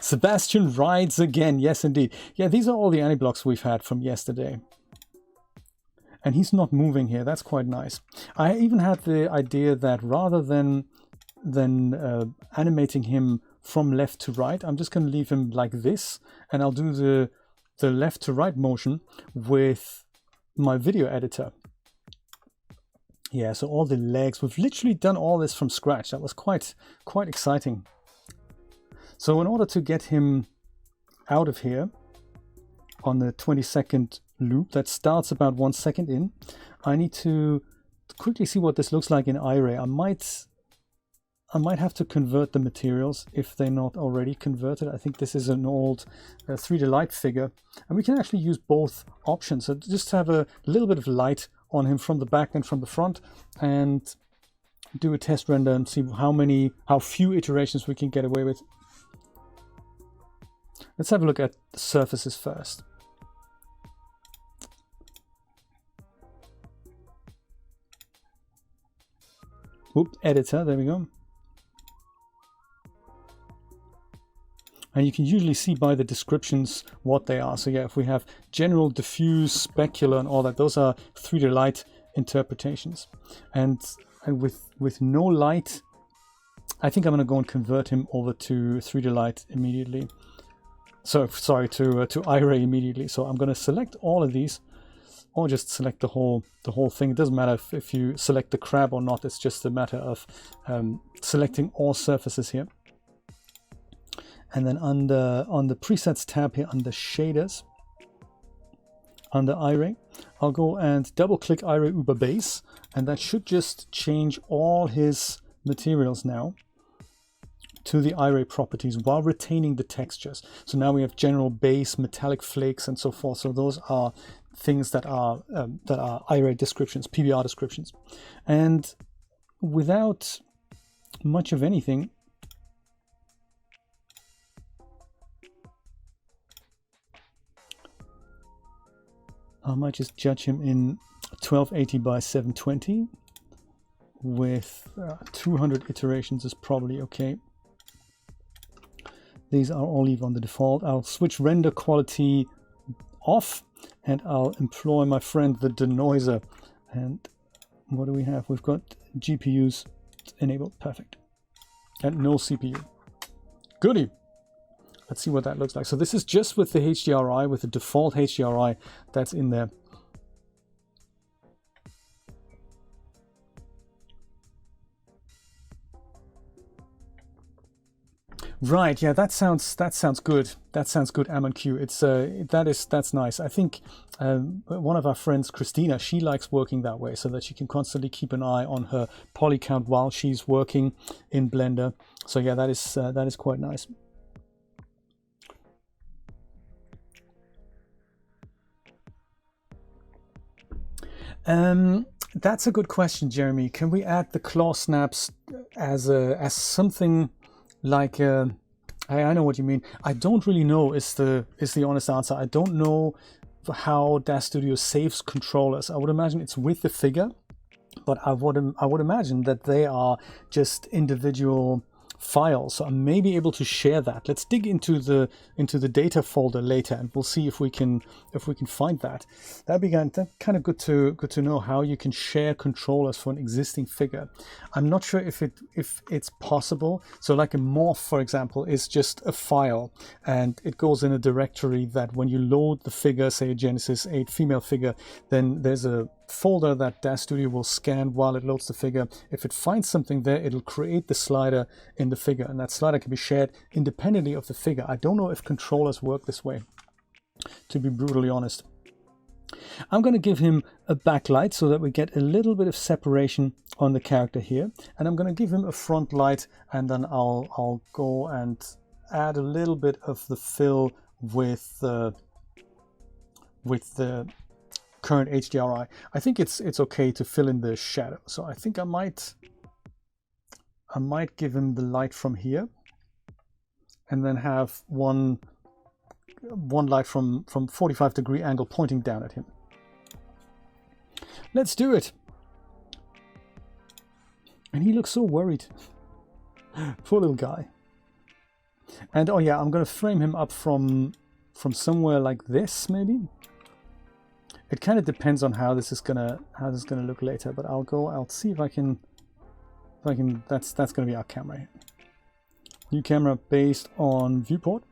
Sebastian rides again. Yes, indeed. Yeah, these are all the anti-blocks we've had from yesterday. And he's not moving here. That's quite nice. I even had the idea that rather than animating him from left to right, I'm just going to leave him like this, and I'll do the left to right motion with my video editor. Yeah, so all the legs, we've literally done all this from scratch. That was quite exciting. So in order to get him out of here on the 20-second loop that starts about 1 second in, I need to quickly see what this looks like in iRay. I might have to convert the materials if they're not already converted. I think this is an old 3D light figure, and we can actually use both options. So just have a little bit of light on him from the back and from the front, and do a test render and see how few iterations we can get away with. Let's have a look at the surfaces first. Whoop, editor, there we go. And you can usually see by the descriptions what they are. So yeah, if we have general, diffuse, specular, and all that, those are 3D light interpretations. And with no light, I think I'm going to go and convert him over to 3D light immediately. So sorry, to iRay immediately. So I'm going to select all of these, or just select the whole thing. It doesn't matter if you select the crab or not. It's just a matter of selecting all surfaces here. And then on the presets tab here, under shaders, under iRay, I'll go and double click iRay über base, and that should just change all his materials now to the iRay properties while retaining the textures. So now we have general base, metallic flakes, and so forth. So those are things that are iRay descriptions, PBR descriptions. And without much of anything, I might just judge him in 1280 by 720 with 200 iterations is probably okay. These are all leave on the default. I'll switch render quality off, and I'll employ my friend the denoiser. And what do we have? We've got GPUs enabled. Perfect. And no CPU. Goody. Let's see what that looks like. So this is just with the HDRI, with the default HDRI that's in there. Right, yeah, that sounds good. That sounds good, AmmonQ. It's that's nice. I think one of our friends, Christina, she likes working that way so that she can constantly keep an eye on her poly count while she's working in Blender. So yeah, that is quite nice. That's a good question, Jeremy. Can we add the claw snaps as something like I know what you mean. I don't really know is the honest answer. I don't know how DAZ Studio saves controllers. I would imagine it's with the figure, but I would imagine that they are just individual files, so I may be able to share that. Let's dig into the data folder later, and we'll see if we can find that. That'd be kind of good to know how you can share controllers for an existing figure. I'm not sure if it's possible. So like a morph, for example, is just a file, and it goes in a directory that when you load the figure, say a Genesis 8 female figure, then there's a folder that DAZ Studio will scan while it loads the figure. If it finds something there, it'll create the slider in the figure, and that slider can be shared independently of the figure. I don't know if controllers work this way, to be brutally honest. I'm going to give him a backlight so that we get a little bit of separation on the character here, and I'm going to give him a front light, and then I'll go and add a little bit of the fill with the current HDRI. I think it's okay to fill in the shadow, so I think I might give him the light from here, and then have one light from 45-degree angle pointing down at him. Let's do it. And he looks so worried. Poor little guy. And oh yeah, I'm going to frame him up from somewhere like this, maybe. It kind of depends on how this is gonna look later, but I'll see if I can that's gonna be our camera here. New camera based on viewport.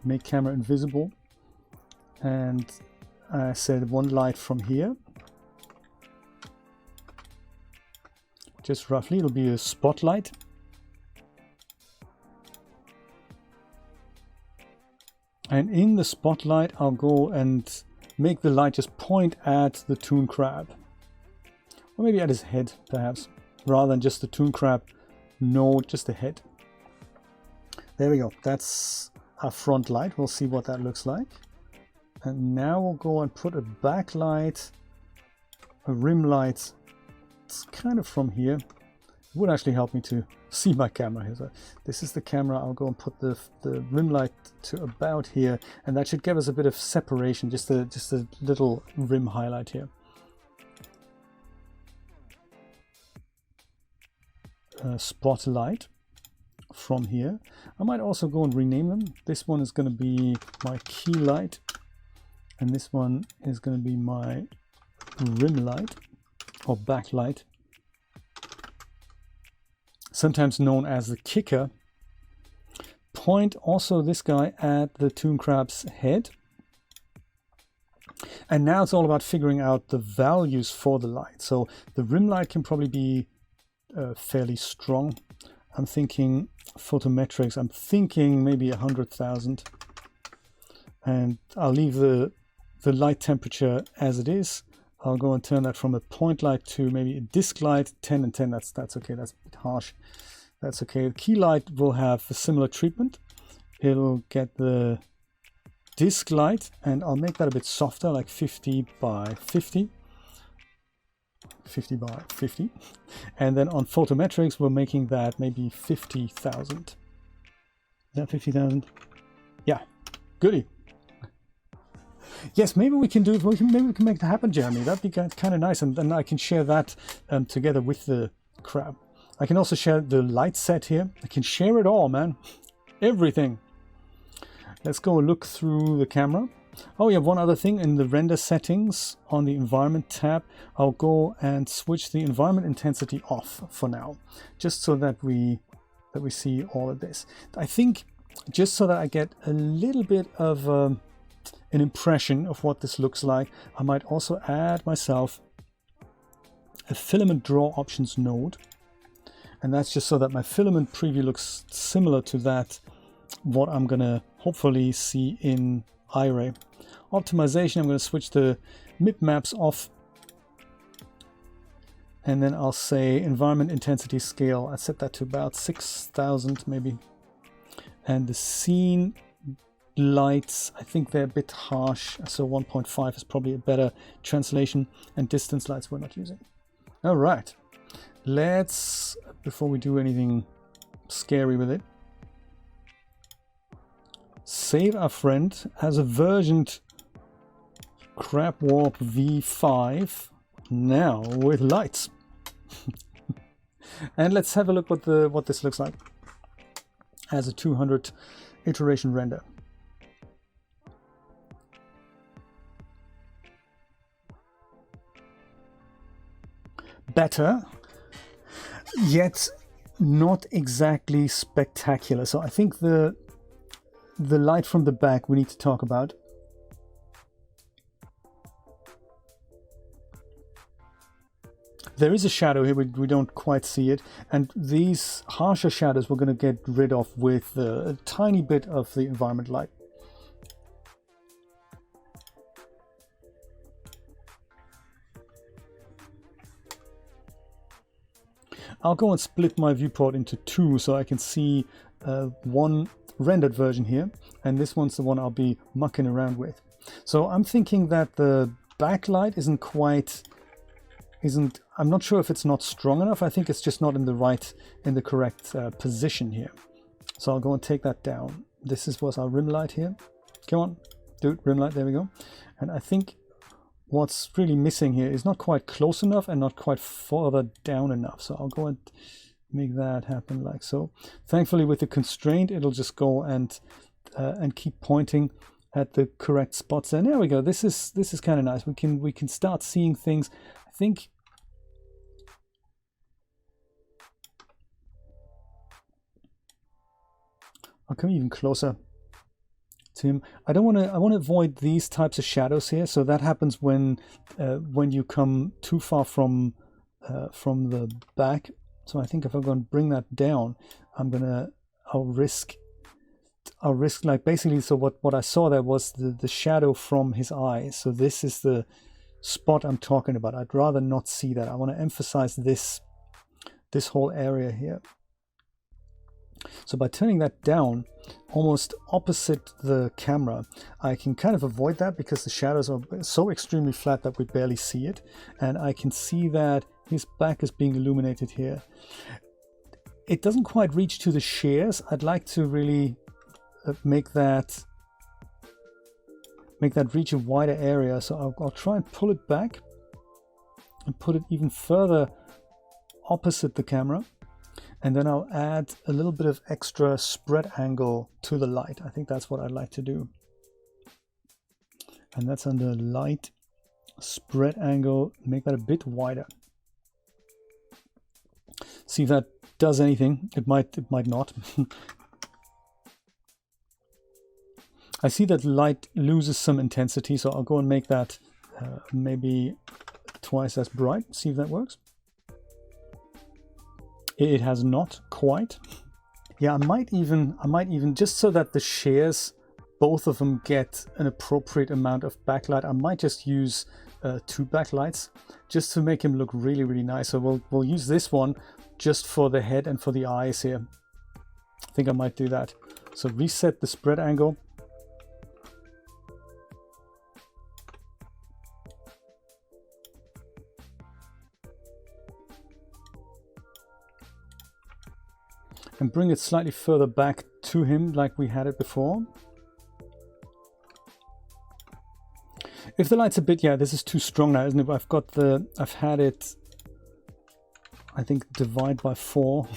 Make camera invisible, and I said one light from here. Just roughly, it'll be a spotlight. And in the spotlight, I'll go and make the light just point at the Toon Crab. Or maybe at his head, perhaps. Rather than just the Toon Crab. No, just the head. There we go. That's our front light. We'll see what that looks like. And now we'll go and put a backlight, a rim light. It's kind of from here. It would actually help me to see my camera here. So this is the camera. I'll go and put the rim light to about here, and that should give us a bit of separation, just a little rim highlight here. Spotlight from here. I might also go and rename them. This one is going to be my key light, and this one is going to be my rim light or backlight, sometimes known as the kicker. Point also this guy at the Toon Crab's head. And now it's all about figuring out the values for the light. So the rim light can probably be fairly strong. I'm thinking photometrics. I'm thinking maybe 100,000. And I'll leave the light temperature as it is. I'll go and turn that from a point light to maybe a disc light, 10 and 10. That's okay. That's a bit harsh. That's okay. The key light will have a similar treatment. It'll get the disc light, and I'll make that a bit softer, like 50 by 50. 50 by 50. And then on photometrics, we're making that maybe 50,000. Is that 50,000? Yeah, goody. Yes, maybe we can do it. Maybe we can make that happen, Jeremy. That'd be kind of nice, and then I can share that together with the crab. I can also share the light set here. I can share it all, man. Everything. Let's go look through the camera. Oh yeah, one other thing. In the render settings on the environment tab, I'll go and switch the environment intensity off for now, just so that we see all of this. I think just so that I get a little bit of an impression of what this looks like, I might also add myself a filament draw options node, and that's just so that my filament preview looks similar to that what I'm gonna hopefully see in iRay. Optimization, I'm going to switch the MIP maps off, and then I'll say environment intensity scale. I set that to about 6,000 maybe, and the scene lights, I think they're a bit harsh, so 1.5 is probably a better translation, and distance lights we're not using. All right, let's, before we do anything scary with it, save our friend as a versioned Crab Warp V5 now with lights. And let's have a look what this looks like as a 200 iteration render. Better, yet not exactly spectacular. So I think the light from the back we need to talk about. There is a shadow here, we don't quite see it, and these harsher shadows we're going to get rid of with a tiny bit of the environment light. I'll go and split my viewport into two so I can see one rendered version here, and this one's the one I'll be mucking around with. So I'm thinking that the backlight I'm not sure if it's not strong enough. I think it's just not in the correct position here. So I'll go and take that down. This was our rim light here. Come on, dude, rim light, there we go. And I think what's really missing here is not quite close enough and not quite further down enough. So I'll go and make that happen like so. Thankfully, with the constraint, it'll just go and keep pointing at the correct spots. And there we go. This is kind of nice. We can start seeing things. I think I'll come even closer to him. I want to avoid these types of shadows here. So that happens when you come too far from the back. So I think if I'm going to bring that down, I'll risk like basically. So what I saw there was the shadow from his eyes. So this is the spot I'm talking about. I'd rather not see that. I want to emphasize this whole area here. So by turning that down almost opposite the camera, I can kind of avoid that because the shadows are so extremely flat that we barely see it. And I can see that his back is being illuminated here. It doesn't quite reach to the shears. I'd like to really make that reach a wider area. So I'll try and pull it back and put it even further opposite the camera. And then I'll add a little bit of extra spread angle to the light. I think that's what I'd like to do. And that's under light, spread angle, make that a bit wider. See if that does anything. It might not. I see that light loses some intensity, so I'll go and make that maybe twice as bright. See if that works. It has not quite. Yeah, I might even just so that the shears, both of them get an appropriate amount of backlight, I might just use 2 backlights just to make him look really, really nice. So we'll use this one just for the head and for the eyes here. I think I might do that. So reset the spread angle. And bring it slightly further back to him like we had it before. If the light's a bit, yeah, this is too strong now, isn't it? I've had it, I think, divide by 4.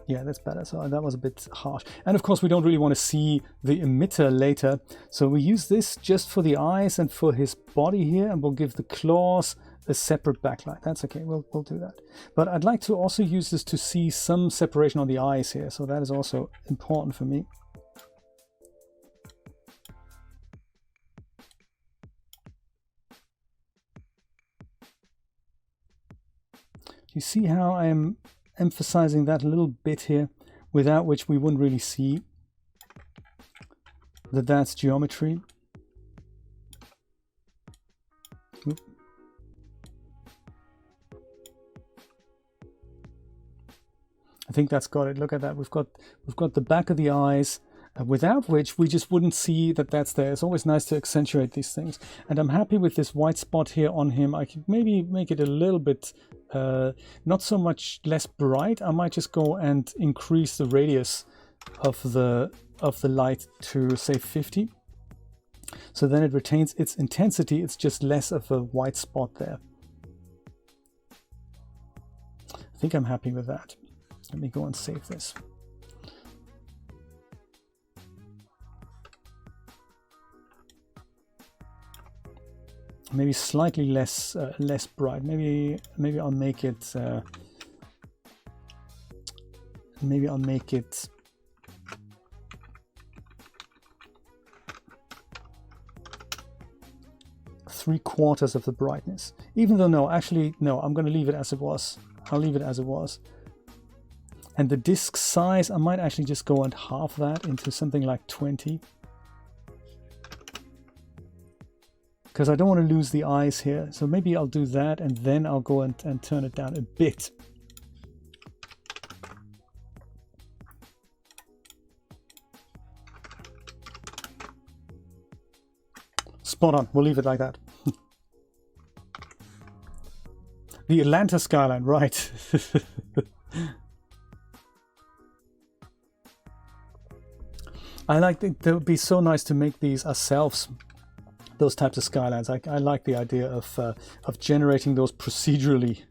Yeah, that's better. So that was a bit harsh. And of course, we don't really want to see the emitter later. So we use this just for the eyes and for his body here, and we'll give the claws a separate backlight. That's okay, we'll do that. But I'd like to also use this to see some separation on the eyes here. So that is also important for me. You see how I am emphasizing that a little bit here, without which we wouldn't really see that that's geometry. Oop. I think that's got it. Look at that. We've got the back of the eyes, without which we just wouldn't see that that's there. It's always nice to accentuate these things. And I'm happy with this white spot here on him. I could maybe make it a little bit, not so much less bright. I might just go and increase the radius of the light to say 50. So then it retains its intensity. It's just less of a white spot there. I think I'm happy with that. Let me go and save this. Maybe slightly less bright. Maybe I'll make it. Maybe I'll make it. Three-quarters of the brightness. Even though no, actually no, I'm going to leave it as it was. I'll leave it as it was. And the disk size, I might actually just go and halve that into something like 20. Because I don't want to lose the eyes here. So maybe I'll do that, and then I'll go and turn it down a bit. Spot on. We'll leave it like that. The Atlanta skyline, right. I like it. It would be so nice to make these ourselves, those types of skylines. I like the idea of generating those procedurally.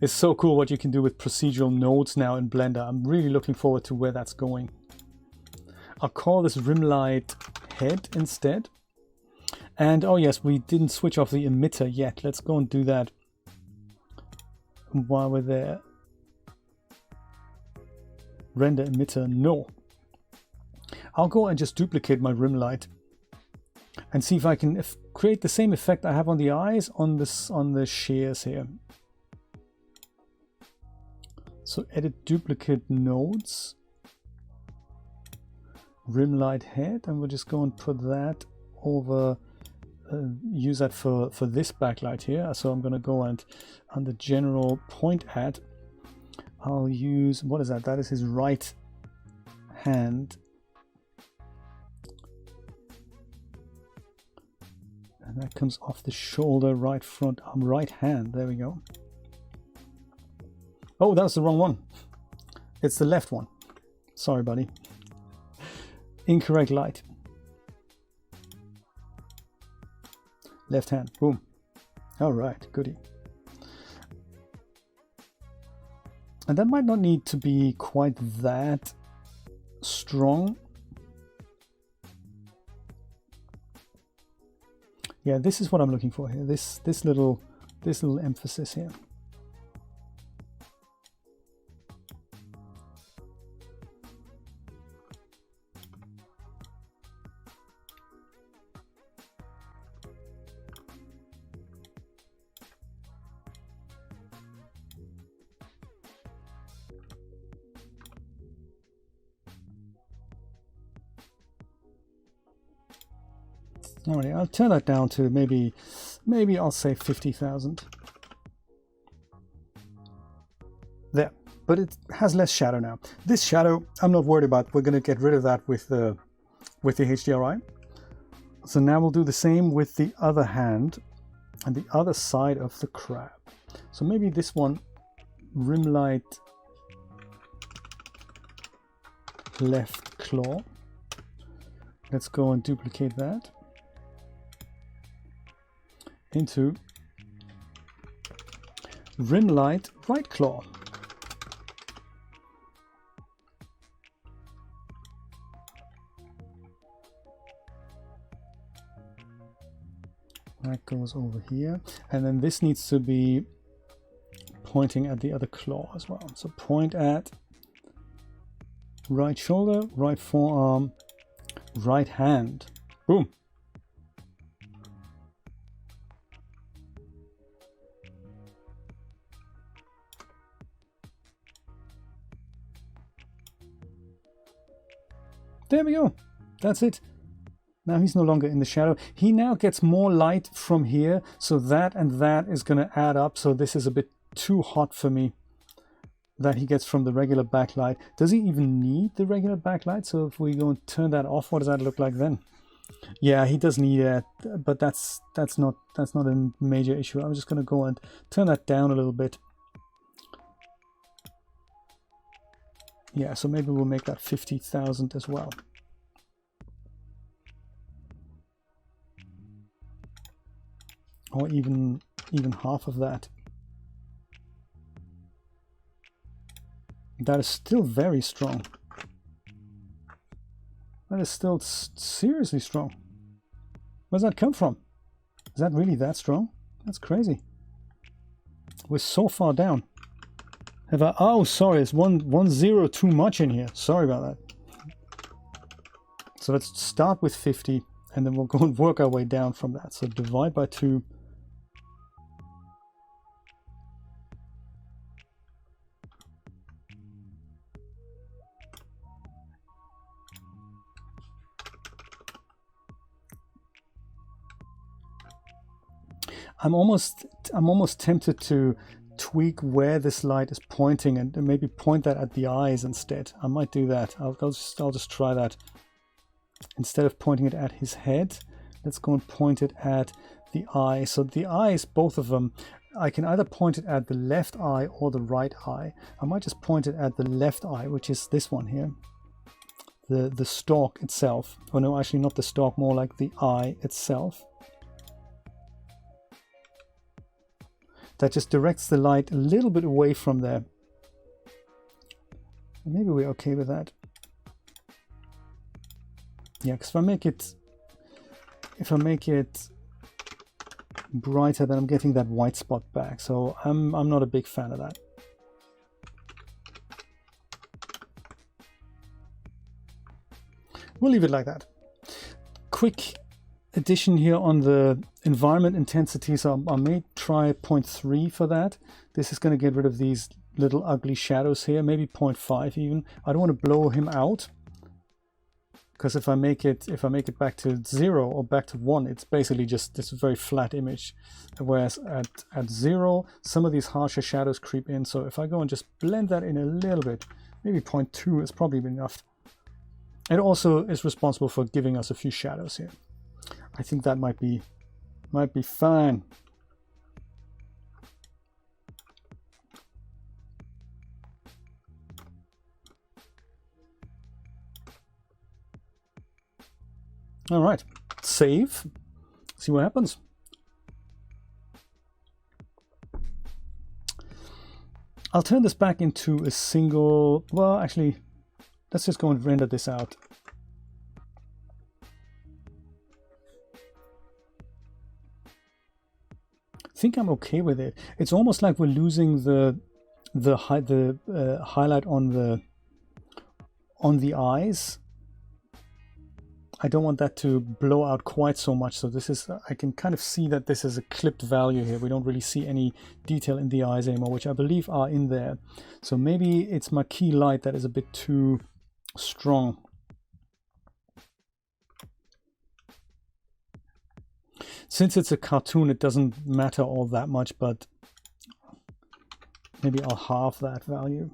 It's so cool what you can do with procedural nodes now in Blender. I'm really looking forward to where that's going. I'll call this rim light head instead. And oh yes, we didn't switch off the emitter yet. Let's go and do that while we're there. Render emitter, no. I'll go and just duplicate my rim light and see if I can create the same effect I have on the eyes on the shears here. So edit duplicate nodes, rim light head, and we'll just go and put that over, use that for this backlight here. So I'm going to go and on the general point at, I'll use, what is that? That is his right hand. And that comes off the shoulder, right front arm, right hand. There we go. Oh, that was the wrong one. It's the left one. Sorry, buddy. Incorrect light. Left hand. Boom. All right, goody. And that might not need to be quite that strong. Yeah, this is what I'm looking for here. This little emphasis here. Alright, I'll turn that down to maybe I'll say 50,000. There, but it has less shadow now. This shadow, I'm not worried about. We're going to get rid of that with the HDRI. So now we'll do the same with the other hand and the other side of the crab. So maybe this one, rim light left claw. Let's go and duplicate that into rim light right claw. That goes over here, and then this needs to be pointing at the other claw as well. So point at right shoulder, right forearm, right hand. Boom. There we go. That's it. Now he's no longer in the shadow. He now gets more light from here. So that and that is going to add up. So this is a bit too hot for me that he gets from the regular backlight. Does he even need the regular backlight? So if we go and turn that off, what does that look like then? Yeah, he does need it, but that's not a major issue. I'm just going to go and turn that down a little bit. Yeah, so maybe we'll make that 50,000 as well. Or even half of that. That is still very strong. That is still seriously strong. Where does that come from? Is that really that strong? That's crazy. We're so far down. Have I? Oh, sorry, it's one zero too much in here. Sorry about that. So let's start with 50, and then we'll go and work our way down from that. So divide by 2. I'm almost tempted to tweak where this light is pointing and maybe point that at the eyes instead. I might do that. I'll just try that. Instead of pointing it at his head, let's go and point it at the eye. So the eyes, both of them, I can either point it at the left eye or the right eye. I might just point it at the left eye, which is this one here. The stalk itself. Oh no, actually not the stalk, more like the eye itself. that just directs the light a little bit away from there. Maybe we're okay with that. Yeah, because if I make it brighter, then I'm getting that white spot back. So I'm not a big fan of that. We'll leave it like that. Quick addition here on the environment intensity. So I may try 0.3 for that. This is going to get rid of these little ugly shadows here. Maybe 0.5 even. I don't want to blow him out, because if I make it back to 0 or back to 1, it's basically just this very flat image. Whereas at 0, some of these harsher shadows creep in. So if I go and just blend that in a little bit, maybe 0.2 is probably enough. It also is responsible for giving us a few shadows here. I think that might be fine. All right, save, see what happens. I'll turn this back into a single, well, actually, let's just go and render this out. I think I'm okay with it. It's almost like we're losing the highlight on the eyes. I don't want that to blow out quite so much. So this is, I can kind of see that this is a clipped value here. We don't really see any detail in the eyes anymore, which I believe are in there. So maybe it's my key light that is a bit too strong. Since it's a cartoon, it doesn't matter all that much, but maybe I'll halve that value.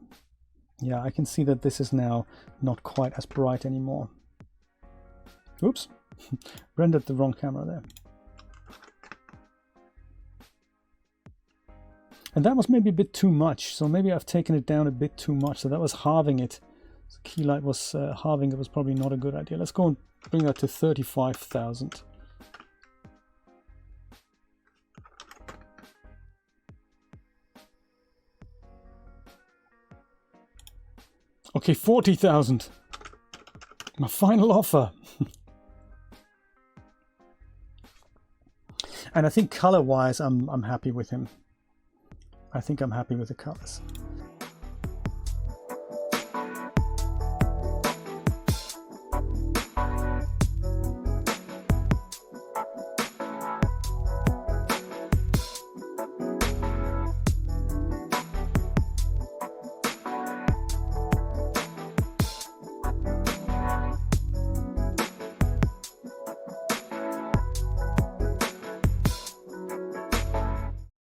Yeah, I can see that this is now not quite as bright anymore. Oops, rendered the wrong camera there. And that was maybe a bit too much, so maybe I've taken it down a bit too much. So that was halving it. So key light was halving it was probably not a good idea. Let's go and bring that to 35,000. Okay, 40,000. My final offer. And I think color-wise, I'm happy with him. I think I'm happy with the colors.